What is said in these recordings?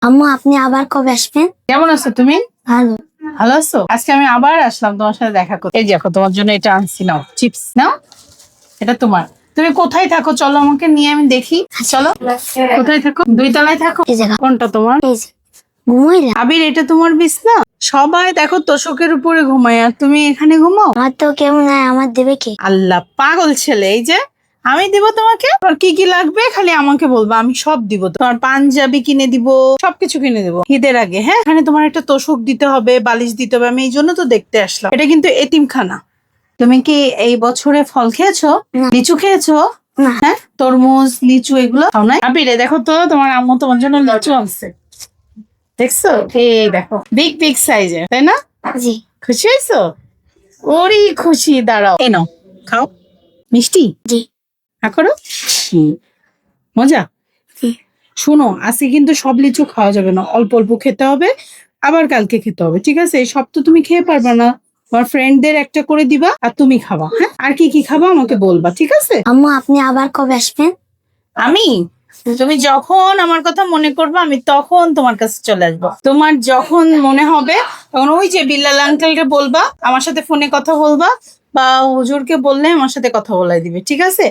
আম্মু আপনি আবার কবে আসবেন? কেমন আছো তুমি? ভালো। ভালো আছো? আজকে আমি আবার আসলাম তোমার সাথে দেখা করতে। এই দেখো তোমার জন্য এটা আনছি, নাও চিপস নাও, এটা তোমার। তুমি কোথায় থাকো চলো আমাকে নিয়ে আমি দেখি। চলো, কোথায় থাকো? 2 তলায় থাকো? এই জায়গা। কোনটা তোমার? এই যে ঘুমাইলাম। আবির এটা তোমার বিছনা? সবাই দেখো তোষকের উপরে ঘুমায় আর তুমি এখানে ঘুমাও? আমার তো কেমন নাই, আমার দেবে কে? আল্লাহ, পাগল ছেলে। এই যে আমি দিব তোমাকে, আর কি কি লাগবে খালি আমাকে বলবা, আমি সব দিব। তোমার পাঞ্জাবি কিনে দিব, সবকিছু কিনে দিব ঈদের আগে। হ্যাঁ, এখানে তোমার একটা তোষক দিতে হবে, বালিশ দিতে হবে, আমি এই জন্য তো দেখতে আসলাম। এটা কিন্তু এতিমখানা। তুমি কি এই বছরে ফল খেয়েছো? না। লিচু খেয়েছো? না। হ্যাঁ, তরমুজ লিচু এগুলো খাও নাই? আবিরে দেখো তো, তোমার আম্মু তোমার জন্য লিচু আনছে, দেখছো? এই দেখো, বিগ বিগ সাইজের, তাই না? জি। খুশি হয়েছো? ওরই খুশি, দাঁড়াও, এই নাও খাও। মিষ্টি? জি। করো। মজা। জি। শোনো, আজকে কিন্তু সব লিচু খাওয়া যাবে না, অল্প অল্প খেতে হবে, আবার কালকে খেতে হবে, ঠিক আছে? সব তো তুমি খেয়ে পারবে না, তোমার ফ্রেন্ডদের একটা করে দিবা আর তুমি খাবা। হ্যাঁ, আর কি কি খাবা আমাকে বলবা, ঠিক আছে? আম্মু আপনি আবার কবে আসবেন? আমি, তুমি যখন আমার কথা মনে করবে আমি তখন তোমার কাছে চলে আসবো। তোমার যখন মনে হবে তখন ওই যে বিল্লাল আঙ্কেলকে বলবা আমার সাথে ফোনে কথা বলবা, বা হুজুরকে বললে আমার সাথে কথা বলাই দিবে, ঠিক আছে?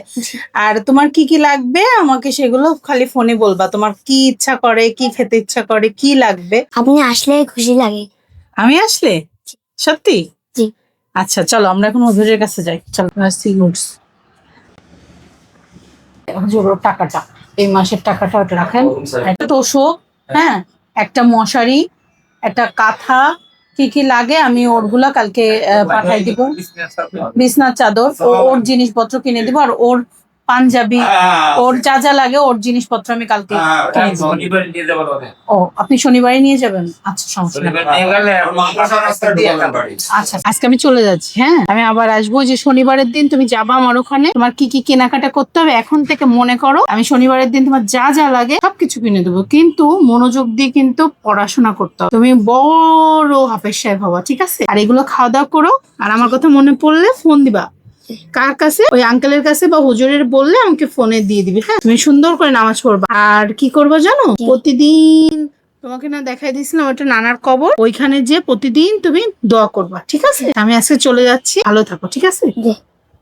আর তোমার কি কি লাগবে আমাকে সেগুলো খালি ফোনে বলবা। তোমার কি ইচ্ছা করে, কি খেতে ইচ্ছা করে, কি লাগবে। আপনি আসলে খুশি লাগে। আমি আসলে? সত্যি? জি। আচ্ছা চলো আমরা এখন হুজুরের কাছে যাই, চলো। গুডস, হুজুর ওর টাকাটা, এই মাসের টাকাটা ওটা রাখেন। একটা তোষক, হ্যাঁ, একটা মশারি, একটা কাঁথা, কি কি লাগে আমি ওরগুলা কালকে পাঠাই দিব। বিছনার চাদর, ওর জিনিসপত্র কিনে দিব, আর ওর পাঞ্জাবি, ওর যা যা লাগে ওর জিনিসপত্র আমি কালকে কিনে দিব। ও, আপনি শনিবারে নিয়ে যাবেন? আচ্ছা, সমস্যা নেই। আচ্ছা, আজকে আমি চলে যাচ্ছি। হ্যাঁ, আমি আবার আসবো। যে শনিবারের দিন তুমি যাবা আমার ওখানে, তোমার কি কি কেনাকাটা করতে হবে এখন থেকে মনে করো। আমি শনিবারের দিন তোমার যা যা লাগে সবকিছু কিনে দেবো, কিন্তু মনোযোগ দিয়ে কিন্তু পড়াশোনা করতে হবে। তুমি বড় হাফেজ সাহেব হবা, ঠিক আছে? আর এগুলো খাওয়া দাওয়া করো, আর আমার কথা মনে পড়লে ফোন দিবা। কার কাছে? ওই আঙ্কেলের কাছে বা হুজুরের বললে আমাকে ফোনে দিয়ে দিবি। হ্যাঁ, তুমি সুন্দর করে নামাজ পড়বা। আর কি করবা জানো? প্রতিদিন তোমাকে না দেখাই দিয়েছিলাম ওটা নানার কবর, ওইখানে যে প্রতিদিন তুমি দোয়া করবা, ঠিক আছে? আমি আজকে চলে যাচ্ছি, ভালো থাকো, ঠিক আছে? জি।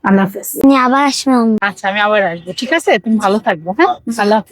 আল্লাহ হাফেজ। আপনি আবার আসবেন আম্মু। আচ্ছা, আমি আবার আসবো, ঠিক আছে? তুমি ভালো থাকবো। হ্যাঁ, আল্লাহ হাফেজ।